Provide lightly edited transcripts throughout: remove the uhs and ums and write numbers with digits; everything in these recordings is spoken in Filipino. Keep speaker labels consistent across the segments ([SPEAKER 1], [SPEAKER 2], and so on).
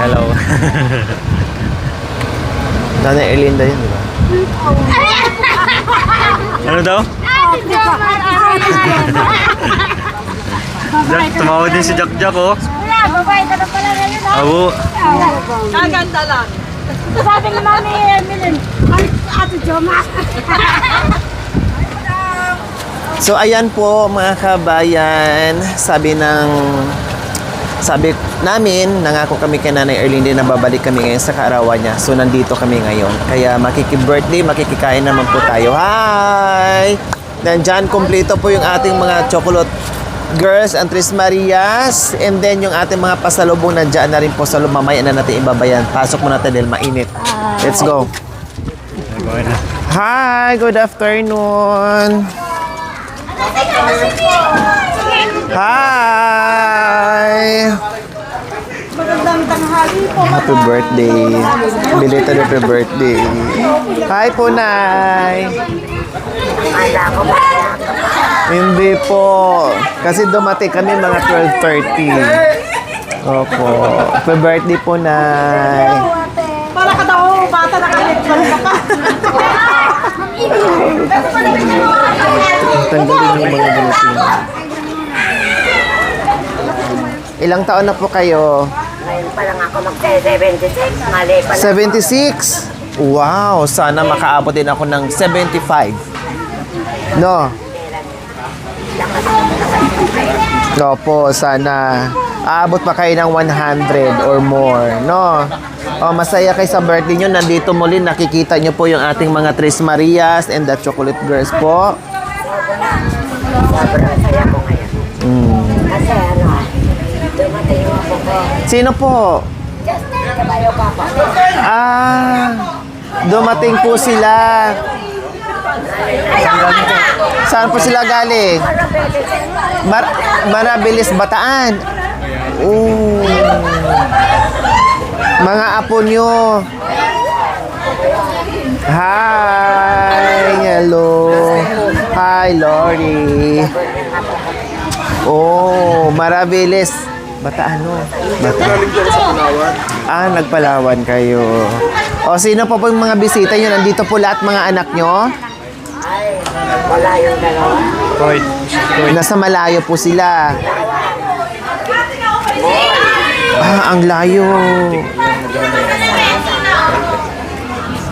[SPEAKER 1] Hello.
[SPEAKER 2] Nanay Erlinda yun, di ba?
[SPEAKER 1] Ano daw? Tumawag din si Jack Jack, oh.
[SPEAKER 3] Wala, babae ka na pala ngayon, ha?
[SPEAKER 1] Abo.
[SPEAKER 3] Kaganda lang. Sabi ni Mami Emilyn, ay, Ate Joma.
[SPEAKER 2] So ayan po mga kabayan, sabi namin, nangako kami kay Nanay Erlinda na babalik kami ngayon sa kaarawan niya. So nandito kami ngayon. Kaya makiki-birthday, makikikain naman po tayo. Hi! Nandyan, kompleto po yung ating mga chocolate girls and Tres Marias. And then yung ating mga pasalubong nandyan na rin po sa loob. Mamaya na natin ibabayan. Pasok muna natin dahil mainit. Let's go. Hi! Good afternoon! Hi!
[SPEAKER 3] Magandang tanghali po.
[SPEAKER 2] Happy birthday. Belated happy birthday. Hi po, Nay. Hindi po. Kasi dumating kami mga 12:30. Opo. Happy birthday po, Nay.
[SPEAKER 3] Para ka daw, bata nakalit-lang ka pa.
[SPEAKER 2] Tanggalin yung mga bulletin. Ilang taon na po kayo?
[SPEAKER 4] Ngayon pa lang ako mag-76. Mali pa lang.
[SPEAKER 2] 76? Wow, sana makaabot din ako ng 75. No? No po, sana aabot pa kayo ng 100 or more, no? Oh, masaya kayo sa birthday nyo. Nandito muli, nakikita nyo po yung ating mga Tres Marias and the Chocolate Girls po.
[SPEAKER 4] Sobrang saya ko ngayon. Kasi dumating yung ako ko.
[SPEAKER 2] Sino po?
[SPEAKER 4] Justin Caballo Papa.
[SPEAKER 2] Dumating po sila. Saan po sila galing? Marabilis, Bataan. Oh. Mga apo nyo. Hi. Hello. Hi, Lori. Oh, Marabilis. Bataan, no? Bataan. Nagpalawan kayo. O, sino po po yung mga bisita nyo? Nandito po lahat mga anak nyo?
[SPEAKER 4] Ay, wala yung dalawa.
[SPEAKER 1] Hoy.
[SPEAKER 2] Nasa malayo po sila. Ang layo.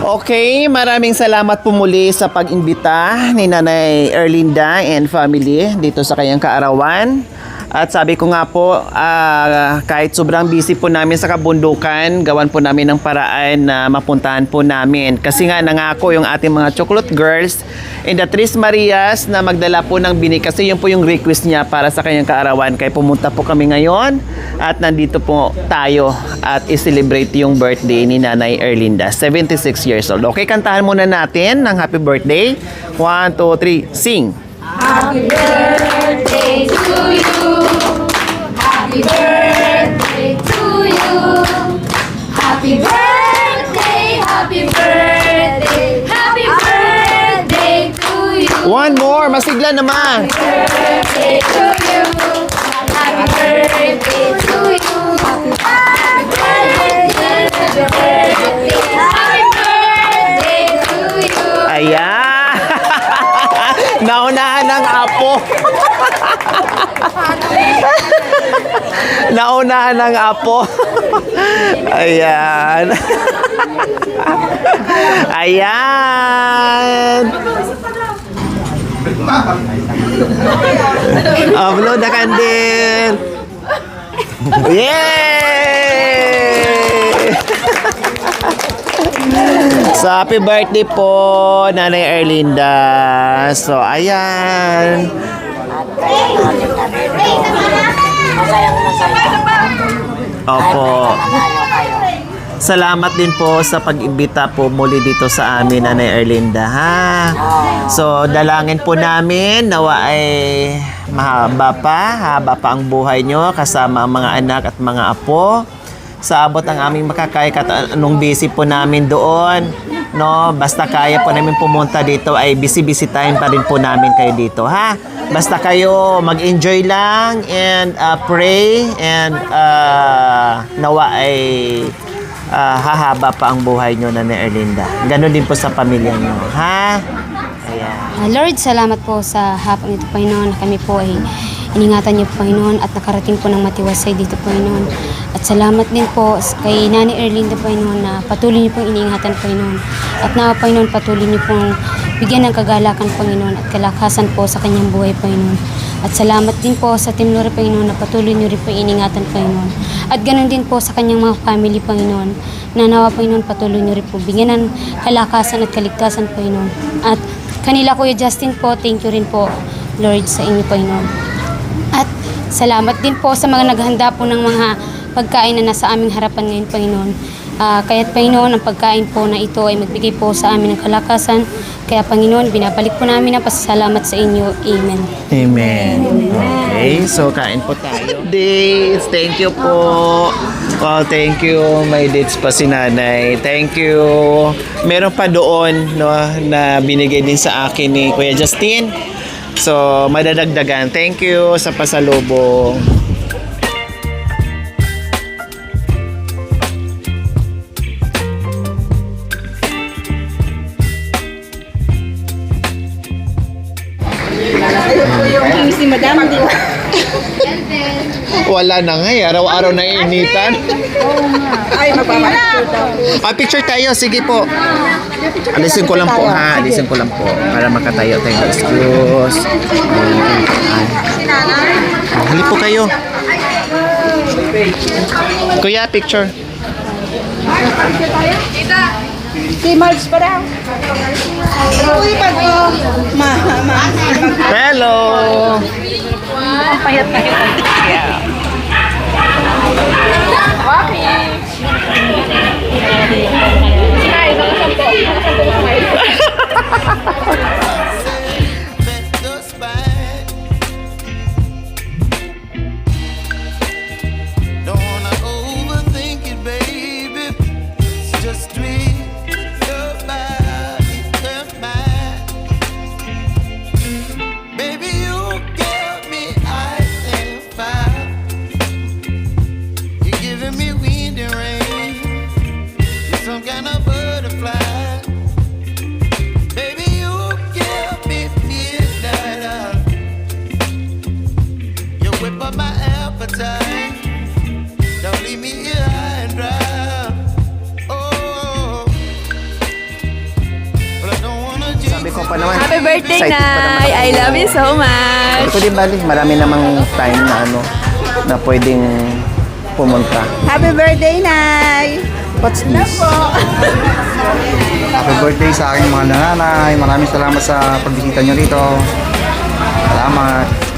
[SPEAKER 2] Okay, maraming salamat po muli sa pag-imbita ni Nanay Erlinda and family dito sa kanyang kaarawan. At sabi ko nga po, kahit sobrang busy po namin sa kabundukan, gawan po namin ng paraan na mapuntahan po namin. Kasi nga nangako yung ating mga Chocolate Girls and the Tres Marias na magdala po ng bini. Kasi yun po yung request niya para sa kanyang kaarawan. Kaya pumunta po kami ngayon at nandito po tayo at i-celebrate yung birthday ni Nanay Erlinda, 76 years old. Okay, kantahan muna natin ng happy birthday. 1, 2, 3, sing!
[SPEAKER 3] Happy birthday to you. Happy birthday to you. Happy birthday, happy birthday, happy birthday to you.
[SPEAKER 2] One more, masigla naman.
[SPEAKER 3] Birthday to you. Happy birthday to you. Happy birthday, happy birthday, happy birthday to you.
[SPEAKER 2] Ayan. Naunahan ng apo. Naunahan ng apo. Ayan. Ayan. Blow the candle. Yay! So, happy birthday po, Nanay Erlinda. So, ayan.
[SPEAKER 4] Masayang masaya.
[SPEAKER 2] Opo. Salamat din po sa pag-imbita po muli dito sa amin, Nanay Erlinda, ha? So, dalangin po namin nawa ay haba pa ang buhay nyo kasama ang mga anak at mga apo. Sa abot ang aming makakaya at anong busy po namin doon. no? Basta kaya po namin pumunta dito ay bisitahin pa rin po namin kayo dito, ha? Basta kayo mag-enjoy lang and pray and nawa ay hahaba pa ang buhay nyo na ni Erlinda. Ganon din po sa pamilya nyo, ha? Ayan.
[SPEAKER 5] Lord, salamat po sa hapon ito, Panginoon, na kami po ay iningatan niyo, Panginoon, at nakarating po ng matiwasay dito, Panginoon. At salamat din po kay Nani Erlinda, Panginoon, na patuloy niyo pong iniingatan, Panginoon. At nawa, Panginoon, patuloy niyo pong bigyan ng kagalakan, Panginoon, at kalakasan po sa kanyang buhay, Panginoon. At salamat din po sa Team Lore, Panginoon, na patuloy niyo rin po iningatan, Panginoon. At ganoon din po sa kanyang mga family, Panginoon, na nawa, Panginoon, patuloy niyo rin po bigyan ng kalakasan at kaligtasan, Panginoon. At kanila, Kuya Justin po, thank you rin po, Lord, sa inyo, Panginoon. At salamat din po sa mga naghanda po ng mga pagkain na nasa aming harapan ngayon, Panginoon. Kaya't, Panginoon, ang pagkain po na ito ay magbigay po sa amin ng kalakasan. Kaya, Panginoon, binabalik po namin ang pasasalamat sa inyo. Amen.
[SPEAKER 2] Amen. Okay, so kain po tayo. Dates, thank you po. Oh, thank you. May dates pa si nanay. Thank you. Meron pa doon, no, na binigay din sa akin ni Kuya Justin. So, madadagdagan. Thank you sa pasalubong.
[SPEAKER 3] Yung si Madam, di ba?
[SPEAKER 2] Wala na nga eh. Araw-araw na initan.
[SPEAKER 3] Ay, magpapapicture daw.
[SPEAKER 2] Picture tayo. Sige po. Alisin ko lang po, ha. Alisin ko lang po. Para makatayo tayo. Excuse. Halip po kayo. Kuya, picture.
[SPEAKER 3] Si Marge pa daw. Uy, pag
[SPEAKER 2] Hello!
[SPEAKER 3] Ang payat na kita.
[SPEAKER 6] Don't wanna overthink it, baby. It's just me, your body, your mind. Baby, you give me ice and fire. You're giving me wind and rain. You're some kind of butterfly. Baby, you give me midnight. You whip up my appetite. Don't leave me here high and dry. Oh, but I don't wanna
[SPEAKER 2] Sabi ko pa naman.
[SPEAKER 7] Happy birthday,
[SPEAKER 2] excited pa naman
[SPEAKER 7] Nay!
[SPEAKER 2] ako.
[SPEAKER 7] I love you so much!
[SPEAKER 2] Sabi ko din bali, marami namang time na na pwedeng pumunta.
[SPEAKER 3] Happy birthday, Nay!
[SPEAKER 2] What's this?
[SPEAKER 8] Happy birthday sa aking mga nanay. Maraming salamat sa pagbisita nyo rito. Salamat.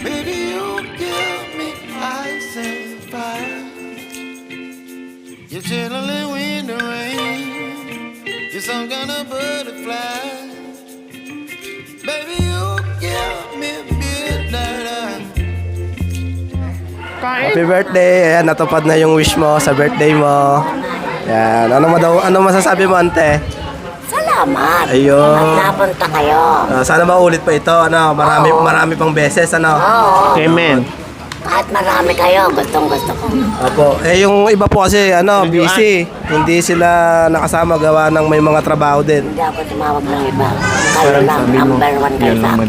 [SPEAKER 6] Baby, you give me ice and fire. You're chilling wind and rain. You're some kind of butterfly. Baby, you give me midnight.
[SPEAKER 8] Happy birthday. Ayan, natupad na yung wish mo sa birthday mo. Ayan. Ano masasabi mo, ante?
[SPEAKER 4] Salamat.
[SPEAKER 8] Ayun.
[SPEAKER 4] Napunta kayo.
[SPEAKER 8] Sana maulit pa ito. Marami pang beses.
[SPEAKER 4] Oo.
[SPEAKER 2] Amen.
[SPEAKER 4] Kahit marami kayo, gustong-gusto ko.
[SPEAKER 8] Opo. Yung iba po kasi, busy. Hindi sila nakasama gawa ng may mga trabaho din.
[SPEAKER 4] Hindi ako tumawag ng iba. Kayo lang, number one kayo sa akin.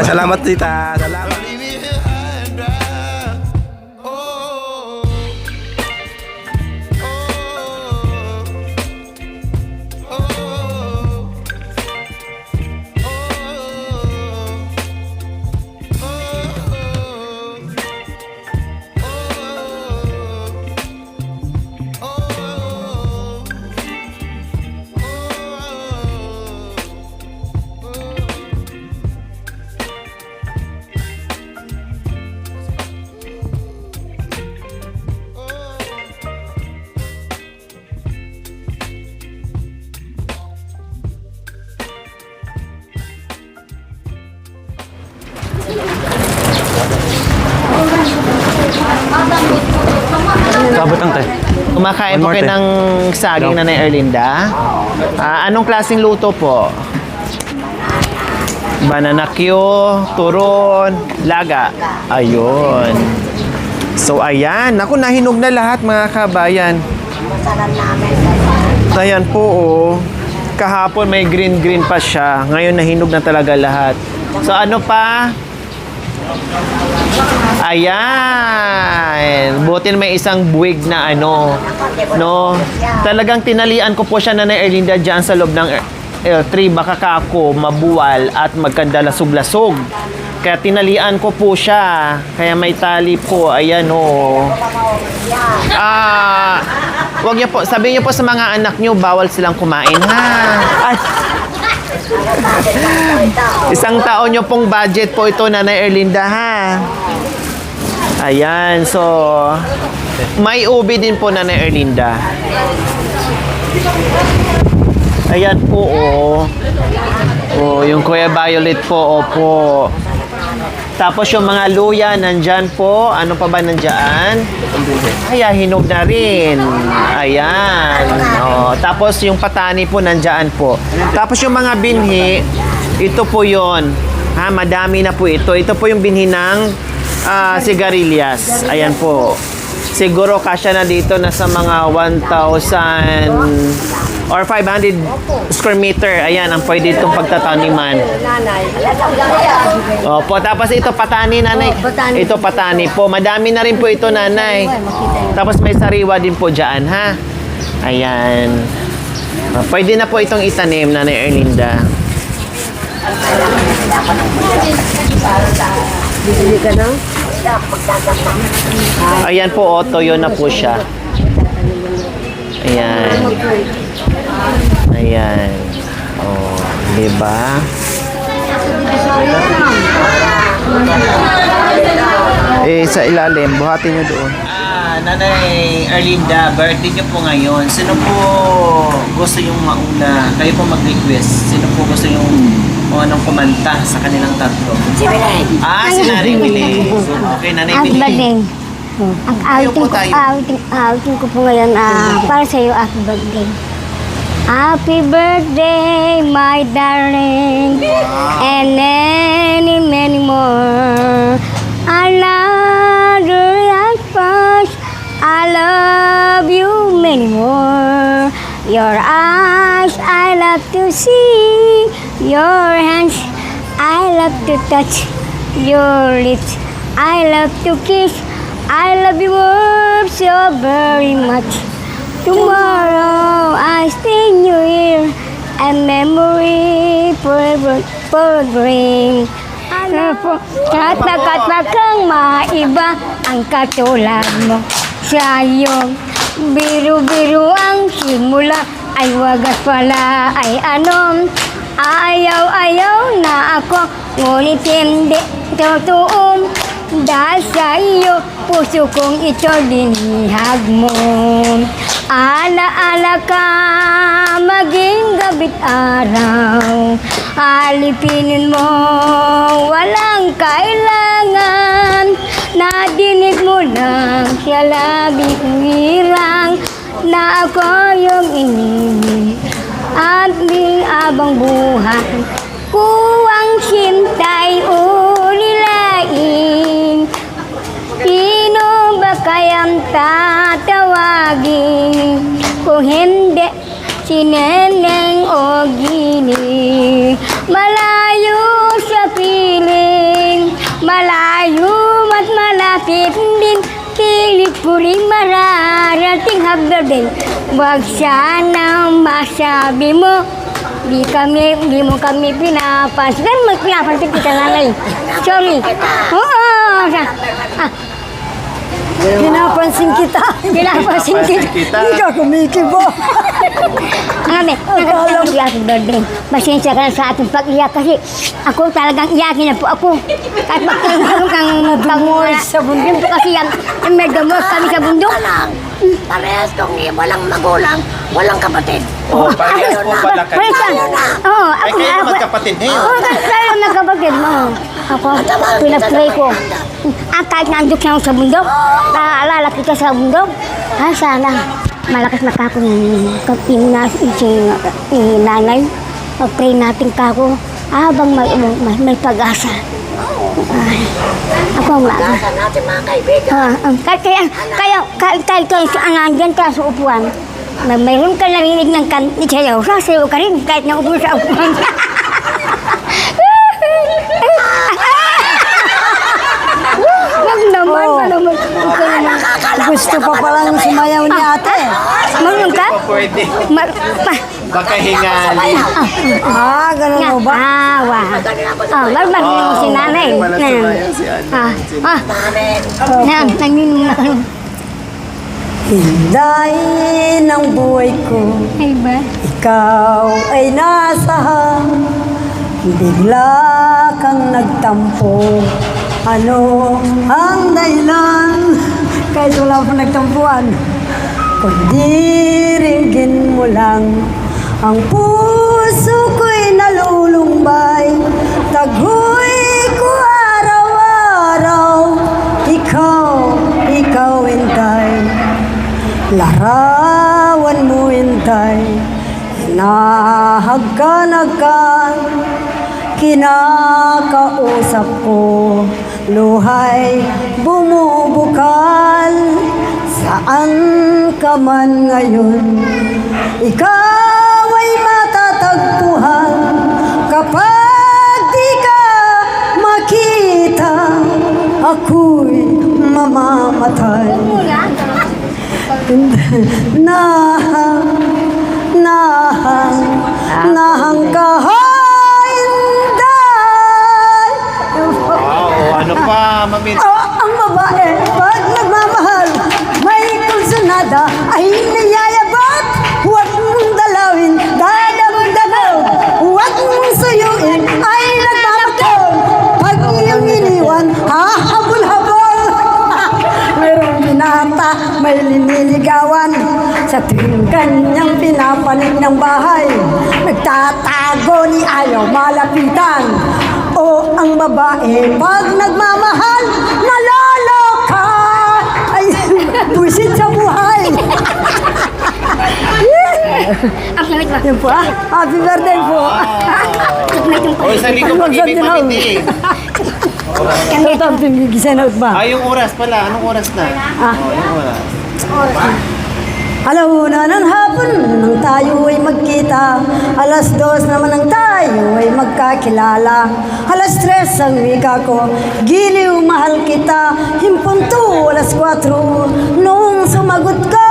[SPEAKER 8] Salamat, tita. Salamat.
[SPEAKER 6] Leave me here high and dry. Oh, oh, oh,
[SPEAKER 1] Sabot lang tayo.
[SPEAKER 2] Kumakain
[SPEAKER 1] One
[SPEAKER 2] po
[SPEAKER 1] more
[SPEAKER 2] kayo
[SPEAKER 1] time.
[SPEAKER 2] ng saging, Nanay Erlinda. Anong klaseng luto po? Banana Q, turon, laga. Ayun. So, ayan. Naku, nahinog na lahat, mga kabayan.
[SPEAKER 4] Masarap namin.
[SPEAKER 2] Ayan po, oh. Kahapon may green-green pa siya. Ngayon nahinog na talaga lahat. So, ano pa? Ayan. Buti na may isang buwig na ano. No? Talagang tinalian ko po siya, Nanay Erlinda, dyan sa loob ng tree. Baka kako, mabuwal at magkandalasog-lasog. Kaya tinalian ko po siya. Kaya may tali po. Ayan, oh. Wag niyo po, sabihin niyo po sa mga anak niyo, bawal silang kumain, ha? Ay. Isang taon niyo pong budget po ito, Nanay Erlinda, ha? Ayan, so may ubi din po, Nanay Erlinda. Ayan po, oh. Oh, yung Kuya Violet po, opo. Tapos yung mga luya, nandyan po. Ano pa ba nandyan? Ay, hinog na rin. Ayan. Oh, tapos yung patani po, nandyan po. Tapos yung mga binhi, ito po yon. Ha, madami na po ito. Ito po yung binhi ng sigarilyas. Ayan po. Siguro kasya na dito na sa mga 1,000 or 500 square meter. Ayan, ang pwede itong pagtataniman. Opo, tapos ito patani, Nanay. Ito patani po. Madami na rin po ito, Nanay. Tapos may sariwa din po dyan, ha? Ayan. Pwede na po itong itanim, Nanay Erlinda.
[SPEAKER 4] Bibili ka na?
[SPEAKER 2] Ayan po, toyo na po siya. Ayan. Ayan. Oh, diba? Sa ilalim, buhatin nyo doon. Nanay Erlinda, birthday nyo po ngayon. Sino po gusto yung mauna? Kayo po mag-request. Sino po gusto yung anong kumanta sa kanilang tatlo?
[SPEAKER 4] Si Belen.
[SPEAKER 2] Si Nanay Billy. Okay, Nanay
[SPEAKER 7] Happy
[SPEAKER 2] Billy.
[SPEAKER 7] birthday. Ang
[SPEAKER 2] po tayo.
[SPEAKER 7] outing ko po ngayon para sa iyo, happy birthday. Happy birthday, my darling. And many more. Another life pass. I love you many more. Your eyes, I love to see. Your hands, I love to touch. Your lips, I love to kiss. I love you all so very much. Tomorrow I stay new here, a memory forever, forever. Ano po, katakat kang maiba ang katulad mo. Sa iyong biru-biru ang simula ay wagas pala ay anom. Ayaw-ayaw na ako, ngunit hindi totoo. Dahil sa iyo, puso kong ito dinihag mo. Ala-ala ka, maging gabi't araw. Alipinin mo, walang kailangan. Nadinig mo lang sa labi kong hirang na ako yung inibig at abang buhay. Kuwang sintay ulilain. Sino ba kayang tatawagin kung hindi si Neneng o Gini? Malayo sa piling, malayo at malapit din. Pilit ko rin mararating habdadin. Wag sanang masabi mo di mo kami pinapansin. Pinapansin kita, Nanay. Sorry. Oo. Pinapansin kita. Pinapansin kita. Hindi ka kumikibo. Ngayon, nag-iyak birthday. Pasensya ka na sa ating pag-iyak kasi ako talagang iyakin na po ako. Kahit magkaroon kang pangmura sa bundok kasi yan, may gamot kami sa bundok.
[SPEAKER 4] Parehas kong walang magulang, walang kapatid.
[SPEAKER 2] Oh, parehas po pala kayo.
[SPEAKER 7] Oo,
[SPEAKER 2] Ay, kayo na magkapatid niyo.
[SPEAKER 7] Oo, tayo magkapatid mo. Ako, pinag-pray ko. Kahit nandok na ako sa bundok, naalala kita sa bundok, Sana malakas na kako yung nanay. Pag-pray natin kako habang may pag-asa. Ako ang mama.
[SPEAKER 4] Sa natin mga kaibigan.
[SPEAKER 7] Kaya nandyan ka sa upuan. Mayroon ka narinig ng sayaw. Sasayaw ka rin kahit naupo sa upuan. Wag naman, naman.
[SPEAKER 3] Gusto pa palang sumayaw ni ate.
[SPEAKER 7] Marunong ka?
[SPEAKER 2] Pwede. Baka hingali.
[SPEAKER 3] Ganun mo ba?
[SPEAKER 7] Wow. Marunong si nanay. Nanginong na kano.
[SPEAKER 3] Hinday ng buhay ko,
[SPEAKER 7] Ay ba?
[SPEAKER 3] ikaw ay nasa bigla kang nagtampo. Ano ang dahilan? Kahit wala pa nagtampuan, kundi ringgin mo lang. Ang puso ko'y nalulumbay, taghoy ko araw-araw. Ikaw hintay, larawan mo hintay. Nahagkanagan, kinakausap ko, luhay bumubukal. Saan ka man ngayon, ikaw ay matatagpuan. Kapag di ka makita, ako'y mamamatay. Nahang kahinday.
[SPEAKER 2] Ano pa, Mami?
[SPEAKER 3] Ang babae, pag nagmamahal, may kursunada ay niyayabot. Huwag mong dalawin, dadamdaman. Huwag mong suyuin, ay nagmamakon. Pag iyong iniwan, hahabol-habol. Mayroong binata, may liniligawan. Sa tuwing kanyang pinapanig ng bahay, nagtatago ni ayaw malapitan. O ang babae, pag nagmamahal, naloloka. Ay, busit sa buhay.
[SPEAKER 7] Ang lamig ba?
[SPEAKER 3] Yan po Happy birthday po.
[SPEAKER 2] O, isang linggo pag-ibig, Mami.
[SPEAKER 3] Ano ito ang pinigisanot ba?
[SPEAKER 2] Yung oras pala. Anong oras na? Yung oras.
[SPEAKER 3] Alauna ng hapon nang tayo ay magkita. 2:00 naman nang tayo ay magkakilala. 3:00 ang wika ko, giliw mahal kita. Himpunto 4:00 nung sumagot ka.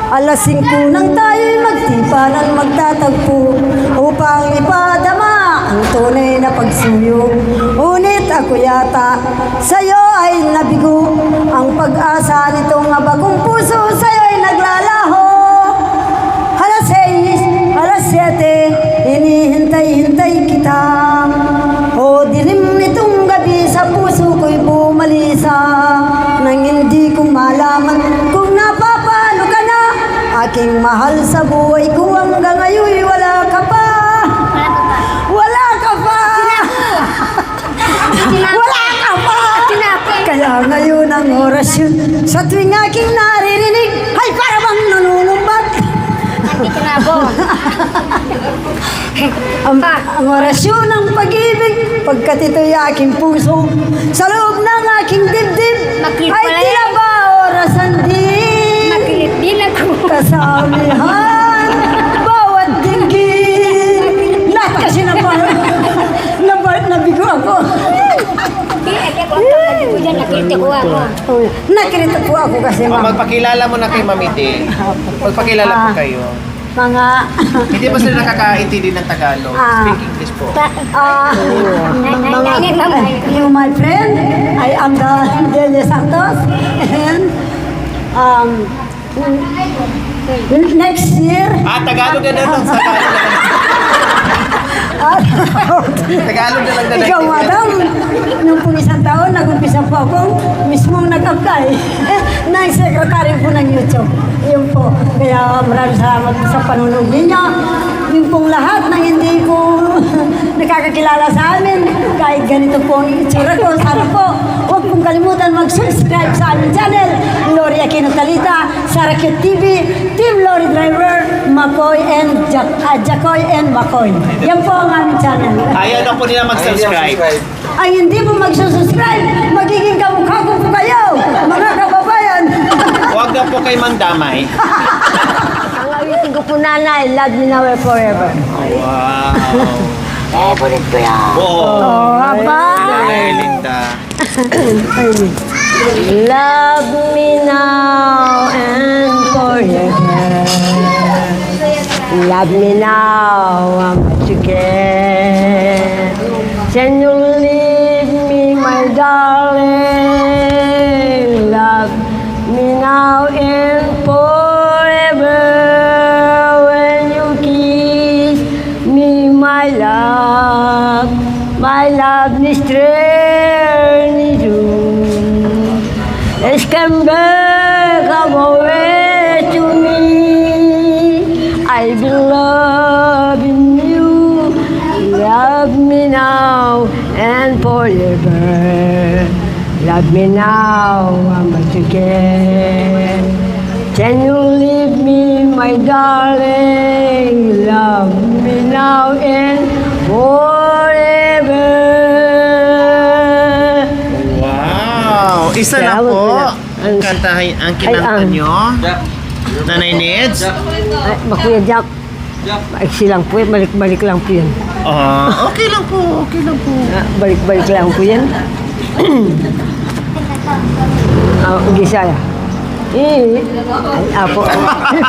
[SPEAKER 3] 5:00 nang tayo ay magtipanan magtatagpo upang ipadama ang tunay na pagsuyo. Ngunit ako yata sa'yo ay nabigo. Ang pag-asa nitong bagong puso sa'yo ay naglalaho. 6:00, 7:00, hinihintay-hintay kita. O dilim nitong gabi sa puso ko'y bumalisa. Nang hindi ko malaman kung napapalo ka na. Aking mahal sa buhay ko hanggang ngayon wala ka pa. Wala ka pa. Wala ka pa. Kaya ngayon ang orasyon sa tuwing aking naririnig ay para bang nanunumbat. Ang orasyon ng pag-ibig pagkat ito'y aking puso sa loob ng aking dibdib
[SPEAKER 7] Makilit
[SPEAKER 3] ay
[SPEAKER 7] pala
[SPEAKER 3] tila
[SPEAKER 7] yan.
[SPEAKER 3] ba orasan din.
[SPEAKER 7] Makilit din ako.
[SPEAKER 3] Kasamihan bawat dinggin. Lahat kasi nabigo ako.
[SPEAKER 7] Nakita ko ako.
[SPEAKER 3] Nakirito po ako kasi
[SPEAKER 2] Magpakilala mo na kay Mamiti. Magpakilala po kayo.
[SPEAKER 3] mga
[SPEAKER 2] Hindi ba sila nakakaintindi ng Tagalog? Speak English po.
[SPEAKER 3] you my friend, I am the Delia Santos and next year
[SPEAKER 2] Tagalog na lang. Tagalog na lang na
[SPEAKER 3] ikaw madam, nung pong 1 taon nag-umpisa po ako mismong nag-apply ng secretary po ng YouTube. Yun po. Kaya maraming salamat po sa panunod ninyo. Yung pong lahat ng hindi po nakakakilala sa amin, kahit ganito po ang itsura ko, sana po huwag pong kalimutan mag-subscribe sa aming channel, Lori Aquino Talita, Sara Cute TV, Team Lori Driver, Makoy and Jacoy and Makoy. Yan po ang aming channel.
[SPEAKER 2] Ayaw na po nila mag-subscribe.
[SPEAKER 3] Ay hindi po magsusubscribe, magiging kamukha ko po kayo, mga kababayan.
[SPEAKER 2] Huwag na po kay Mandamay.
[SPEAKER 3] Ang awitin ko po nanay, love me now and forever.
[SPEAKER 2] Wow.
[SPEAKER 4] Favorite ko yan.
[SPEAKER 2] Oo.
[SPEAKER 3] Aba!
[SPEAKER 2] Linda.
[SPEAKER 3] Love me now and forever. Love me now, how much you care. Can you leave me, my darling? Love me now and forever. When you kiss me, my love is strangely true. Let's come back, come away to me. I've been loving you. Love me now and forever. Love me now, how much you care. Can you leave me, my darling? Love me now and forever.
[SPEAKER 2] Wow. Isa na
[SPEAKER 3] Salamat
[SPEAKER 2] po.
[SPEAKER 3] na.
[SPEAKER 2] Ang kantahin, ang kinanta
[SPEAKER 3] Ay,
[SPEAKER 2] nyo. Nanay Neds.
[SPEAKER 3] Ay, Makuya Jack. Maiksi lang po, balik-balik lang po yan.
[SPEAKER 2] Okay lang po. Okay lang po.
[SPEAKER 3] Balik-balik lang po yan. Gisaya. Ay, apo.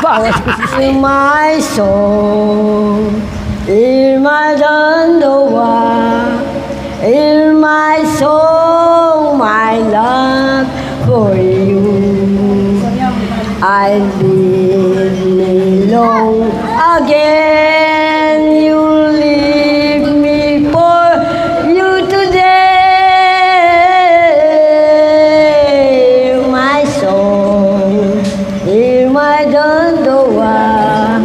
[SPEAKER 3] Bawas ko in my soul, in my dandowa, in my soul, my love for you. I leave me long again. You leave me for you today. My soul, in my dandowa,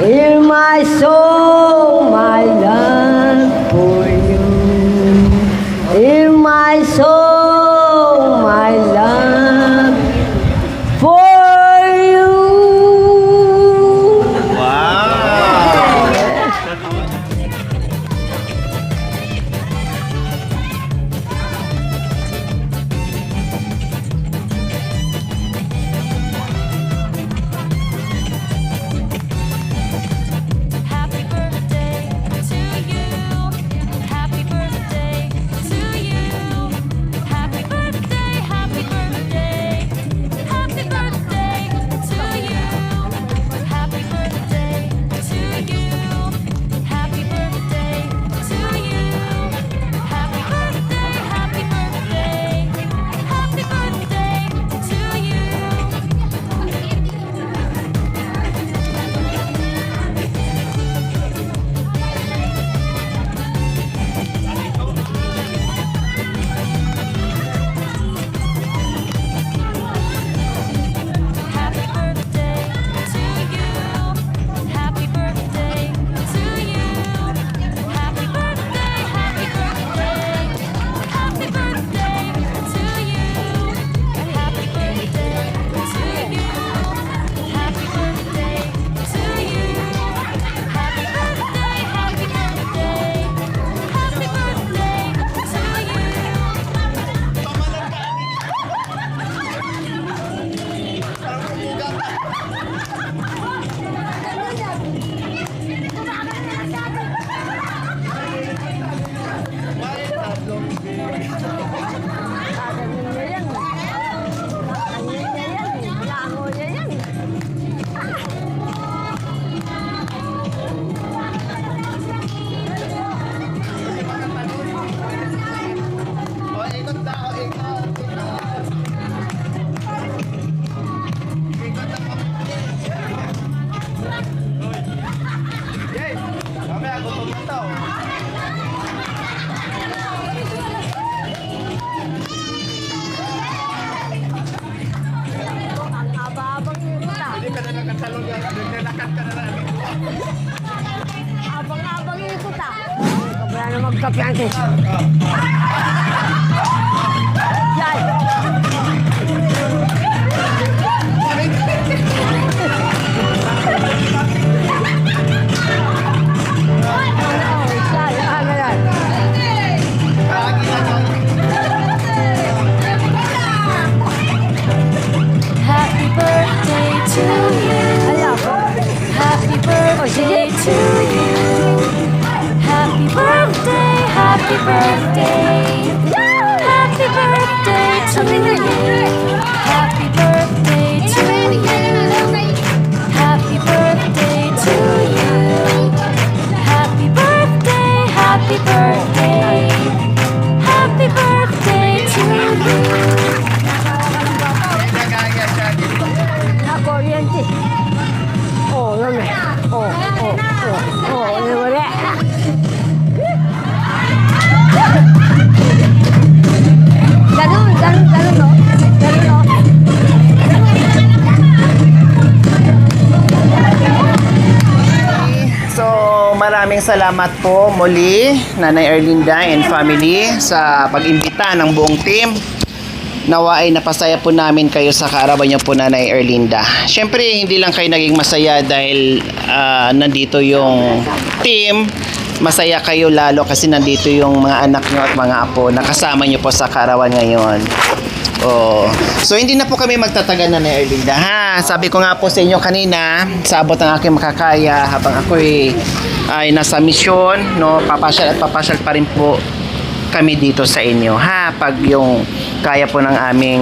[SPEAKER 3] in my soul, my love for you. In my soul, my love for you.
[SPEAKER 9] Happy birthday to you. Happy birthday to you. Happy birthday, happy birthday. Happy birthday to you. Happy birthday to you. Happy birthday to you. Happy birthday, happy birthday. Happy birthday to you. Happy birthday to you. Happy birthday to you. Happy birthday, happy birthday. Happy birthday to you. Happy birthday to you. Happy birthday to you. Happy birthday, happy birthday. Happy
[SPEAKER 3] Abang-abang ikot ah. Kabala na magkapiyan.
[SPEAKER 9] birthday to you. Happy birthday, happy birthday. Happy birthday to you. Happy birthday to you. Happy birthday to you. Happy birthday, happy birthday. Happy birthday to you.
[SPEAKER 3] Nakuryente. Oh, ano? Wala. Ganun, no? Ganun, no?
[SPEAKER 2] So, maraming salamat po muli, Nanay Erlinda and family, sa pag-imbita ng buong team. Nawa ay napasaya po namin kayo sa kaarawan niyo po, Nanay Erlinda. Siyempre, hindi lang kayo naging masaya dahil nandito yung team. Masaya kayo lalo kasi nandito yung mga anak niyo at mga apo na kasama niyo po sa kaarawan ngayon. Oh. So hindi na po kami magtatagal na ni Erlinda, ha. Sabi ko nga po sa inyo kanina, sa abot ng aking makakaya habang ako ay nasa misyon, no, papasyal at papasyal pa rin po kami dito sa inyo, ha, pag yung kaya po ng aming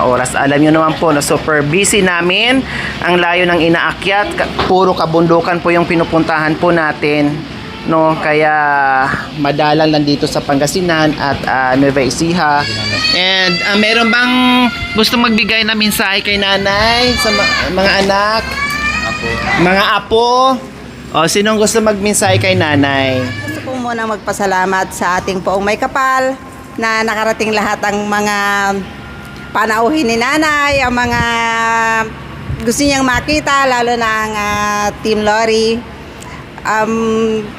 [SPEAKER 2] oras. Alam niyo naman po na super busy namin. Ang layo ng inaakyat, puro kabundukan po yung pinupuntahan po natin, no, kaya madalang lang dito sa Pangasinan at Nueva Ecija. And meron bang gusto magbigay na mensahe kay nanay sa mga anak? Mga apo? O, sinong gusto magmensahe kay nanay?
[SPEAKER 3] Gusto po muna magpasalamat sa ating poong may kapal na nakarating lahat ang mga panauhin ni nanay, ang mga gusto niyang makita, lalo na ang Team Lori.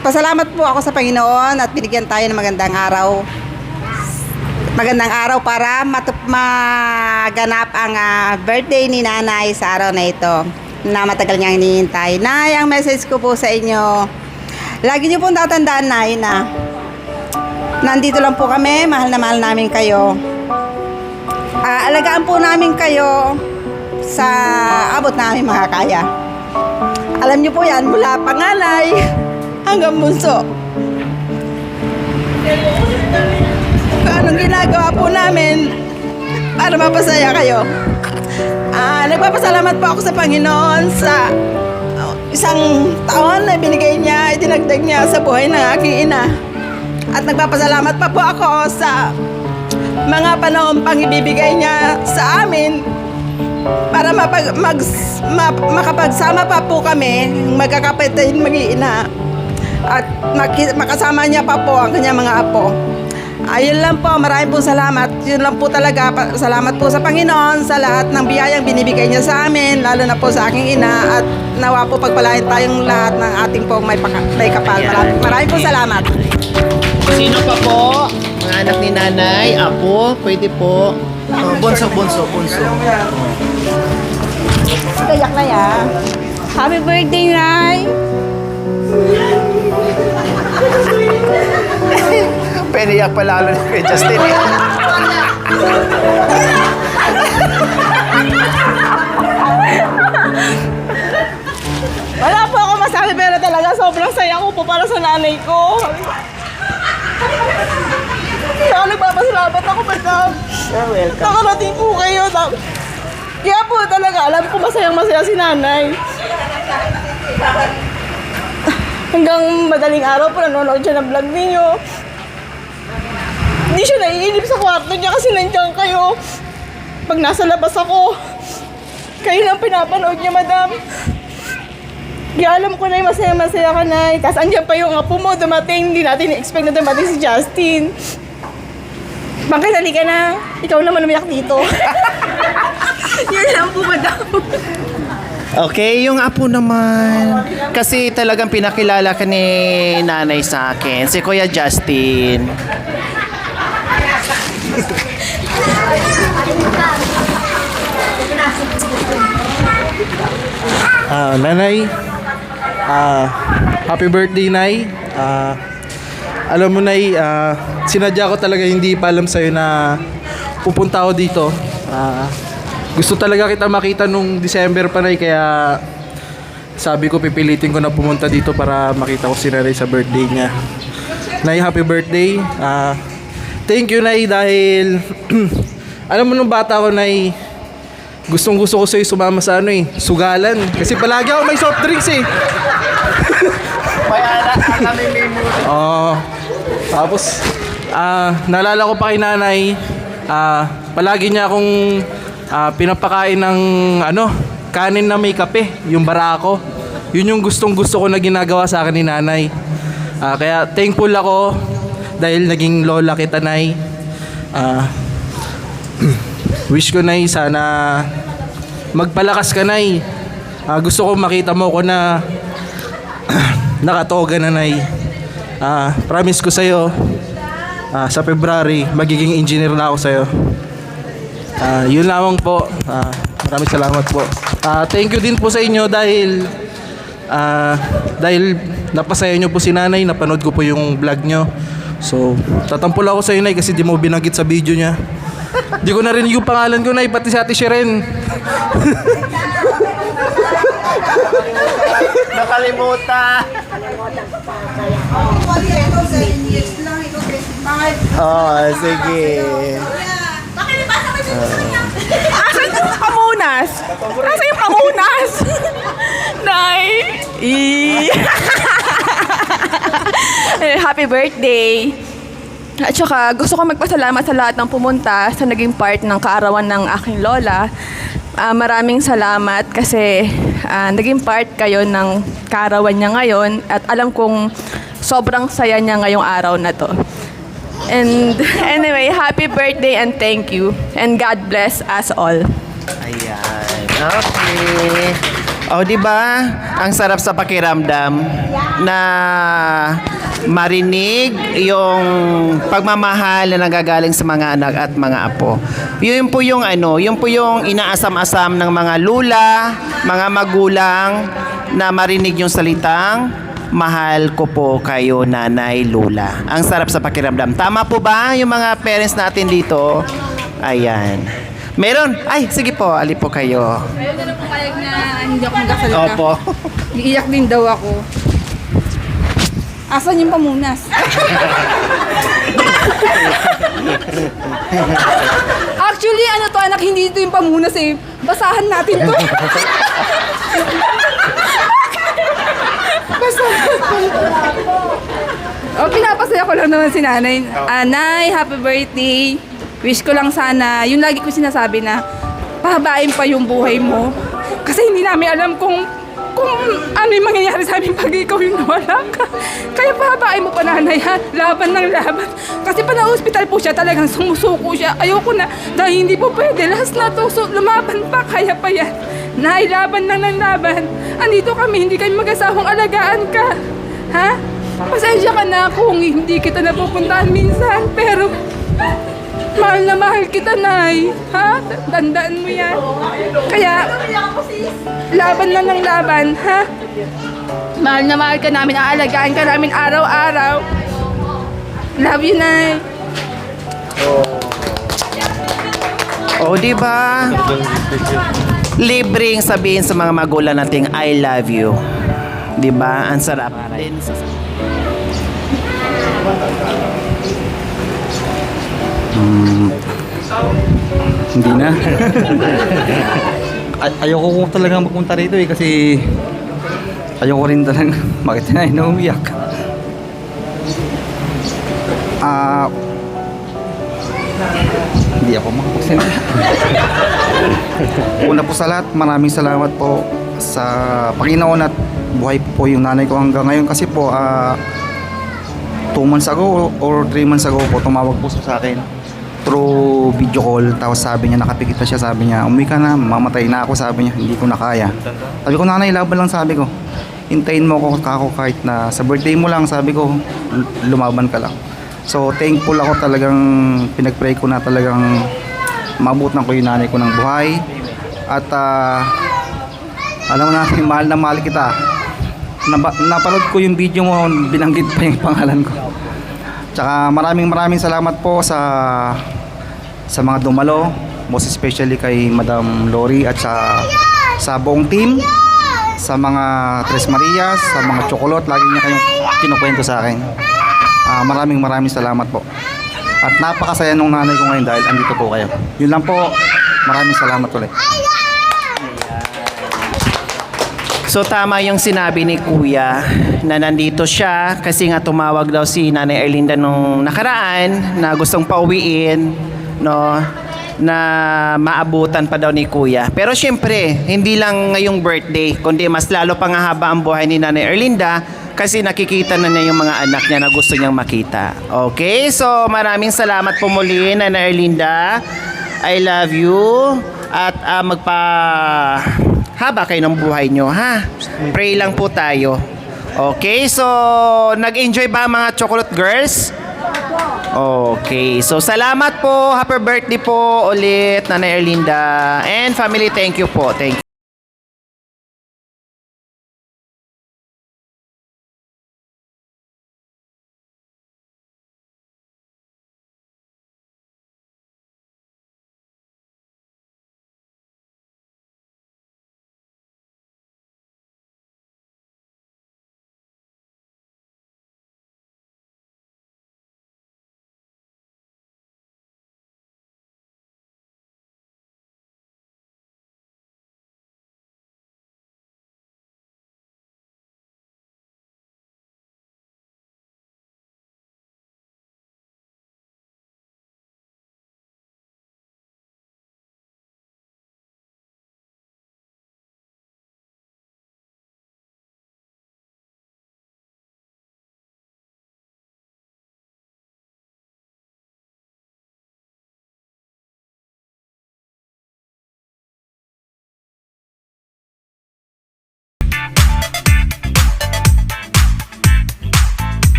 [SPEAKER 3] Pasalamat po ako sa Panginoon at binigyan tayo ng magandang araw. Magandang araw para maganap ang birthday ni nanay sa araw na ito na matagal niyang hinihintay. Nay, ang message ko po sa inyo, lagi niyo pong tatandaan, Nay, na nandito lang po kami, mahal na mahal namin kayo. Alagaan po namin kayo sa abot namin makakaya. Alam niyo po yan, mula panganay hanggang bunso. Anong ginagawa po namin para mapasaya kayo? Nagpapasalamat po ako sa Panginoon sa isang taon na binigay niya, idinagdag niya sa buhay ng aking ina. At nagpapasalamat pa po ako sa mga panahon pang ibibigay niya sa amin para makapagsama pa po kami, magkakapatid, mag-iina. At makasama niya pa po ang kanyang mga apo. Ayun lang po, maraming pong salamat. Yun lang po talaga, salamat po sa Panginoon sa lahat ng biyayang binibigay niya sa amin, lalo na po sa aking ina, at nawa po pagpalain tayong lahat ng ating pong may kapal. Maraming pong salamat.
[SPEAKER 2] Sino pa po? Mga anak ni nanay, apo, pwede po. Bunso.
[SPEAKER 3] Kayak na ya. Happy birthday, Nay!
[SPEAKER 2] Peniyak pa lalo na kay Justin.
[SPEAKER 3] Wala po ako masabi, pero talaga sobrang saya ko po para sa nanay ko. Kaya nagpapasalamat ako, madam.
[SPEAKER 2] You're welcome.
[SPEAKER 3] Nakarating po kayo. Kaya po talaga, alam ko masayang-masaya si nanay. Hanggang madaling araw po nanonood siya ng vlog ninyo. Hindi siya naiinip sa kwarto niya kasi nandiyan kayo. Pag nasa labas ako, kayo lang pinapanood niya, madam. Kaya alam ko na yung masaya-masaya ka, Nay. Tapos andyan pa yung apo mo, dumating. Hindi natin i-expect na dumating si Justin. Bakit, halika na. Ikaw naman umiyak dito. Yun lang po, madam.
[SPEAKER 2] Okay, yung apo naman. Kasi talagang pinakilala ka ni nanay sa akin. Si Kuya Justin.
[SPEAKER 8] Nanay, happy birthday, Nay. Alam mo, Nay, sinadya ko talaga hindi pa alam sa'yo na pupunta ako dito. Gusto talaga kita makita nung December pa, Nay, kaya sabi ko pipilitin ko na pumunta dito para makita ko si Nanay sa birthday niya. Nay, happy birthday. Thank you, Nay, dahil alam mo nung bata ko, Nay, gustong gusto ko sa'yo sumama sa sugalan. Kasi palagi ako may soft drinks eh. Tapos naalala ko pa kay Nanay, palagi niya akong pinapakain ng kanin na may kape, yung barako. Yun yung gustong gusto ko na ginagawa sa akin ni Nanay. Kaya thankful ako dahil naging lola kita, Nay. Wish ko, Nay, sana magpalakas ka, Nay. Gusto ko makita mo ko na nakatoga na, Nay. Promise ko sa'yo, sa February, magiging engineer na ako sa'yo. Yun lamang po. Maraming salamat po. Thank you din po sa inyo dahil napasaya nyo po si Nanay, napanood ko po yung vlog nyo. So, tatampol ako sa iyo, Nay, kasi di mo binanggit sa video niya. Di ko na rin yung pangalan ko, Nay, pati si Ate Sheren.
[SPEAKER 2] Nakalimutan. Sige.
[SPEAKER 10] Asan yung pamunas? Asan yung pamunas? Nay! Happy birthday! At saka gusto ko magpasalamat sa lahat ng pumunta sa naging part ng kaarawan ng aking lola. Maraming salamat kasi naging part kayo ng kaarawan niya ngayon at alam kong sobrang saya niya ngayong araw na to. And anyway, happy birthday and thank you. And God bless us all.
[SPEAKER 2] Ayan. Okay. Di ba? Ang sarap sa pakiramdam na marinig yung pagmamahal na nagagaling sa mga anak at mga apo. Yun po yung yun po yung inaasam-asam ng mga lula, mga magulang na marinig yung salitang mahal ko po kayo, Nanay, Lula. Ang sarap sa pakiramdam. Tama po ba yung mga parents natin dito? Ayan. Meron? Ay, sige po, ali po kayo.
[SPEAKER 10] Ayaw na po kayag na hindi ako magkasalita.
[SPEAKER 2] Opo.
[SPEAKER 10] Iiyak din daw ako. Asan yung pamunas? Actually, anak, hindi ito yung pamunas eh. Basahan natin to. Pinapasaya ko lang naman si Nanay. Nay, happy birthday. Wish ko lang sana, yung lagi ko sinasabi na pahabain pa yung buhay mo. Kasi hindi namin alam kung ano yung mangyayari sa amin pag ikaw yung nawala ka. Kaya pahabain mo pa, Nanay, ha? Laban ng laban. Kasi pa na-hospital po siya, talagang sumusuko siya. Ayoko na, dahil hindi po pwede. Last na to, so lumaban pa, kaya pa yan. Nay, laban lang ng laban. Andito kami, hindi kami mag-asawang alagaan ka. Ha? Pasensya ka na kung hindi kita napupuntahan minsan, pero mahal na mahal kita, Nay. Ha? Tandaan mo yan. Kaya, laban lang ng laban, ha? Mahal na mahal ka namin, aalagaan ka namin araw-araw. Love you, Nay.
[SPEAKER 2] Di ba? Libreng sabihin sa mga magulang nating I love you. Di ba? Ang sarap.
[SPEAKER 1] Hindi na. Ayoko ko talaga magpunta rito kasi ayoko rin talaga. Bakit na umiyak? Hindi ako makapagsalita. Una po sa lahat, maraming salamat po sa Panginoon at buhay po yung nanay ko hanggang ngayon kasi po 2 months ago or 3 months ago po tumawag po sa akin through video call, tapos sabi niya, nakapikit na siya, sabi niya, umuwi ka na, mamatay na ako, sabi niya, hindi ko na kaya. Sabi ko, Nanay, laban lang, sabi ko, hintayin mo ako kahit na sa birthday mo lang, sabi ko, lumaban ka lang. So thankful ako, talagang pinagpray ko na talagang mabutan ko yung nanay ko ng buhay at alam mo natin, mahal na mahal kita. Napanood ko yung video mo, binanggit pa yung pangalan ko. Tsaka maraming salamat po sa mga dumalo, most especially kay Madam Lori at sa buong team, sa mga Tres Marias, sa mga Chocolate, lagi niya kayong kinukwento sa akin. Maraming salamat po. At napakasaya nung nanay ko ngayon dahil andito po kayo. Yun lang po. Maraming salamat ulit.
[SPEAKER 2] So tama yung sinabi ni Kuya na nandito siya kasi nga tumawag daw si Nanay Erlinda nung nakaraan na gustong pauwiin, no, na maabutan pa daw ni Kuya. Pero syempre, hindi lang ngayong birthday, kundi mas lalo pang haba ang buhay ni Nanay Erlinda kasi nakikita na niya yung mga anak niya na gusto niyang makita. Okay? So maraming salamat po muli, Nanay Erlinda. I love you. At haba kayo ng buhay nyo, ha? Pray lang po tayo. Okay, so nag-enjoy ba mga Chocolate Girls? Okay, so salamat po. Happy birthday po ulit, Nanay Erlinda. And family, thank you po. Thank you.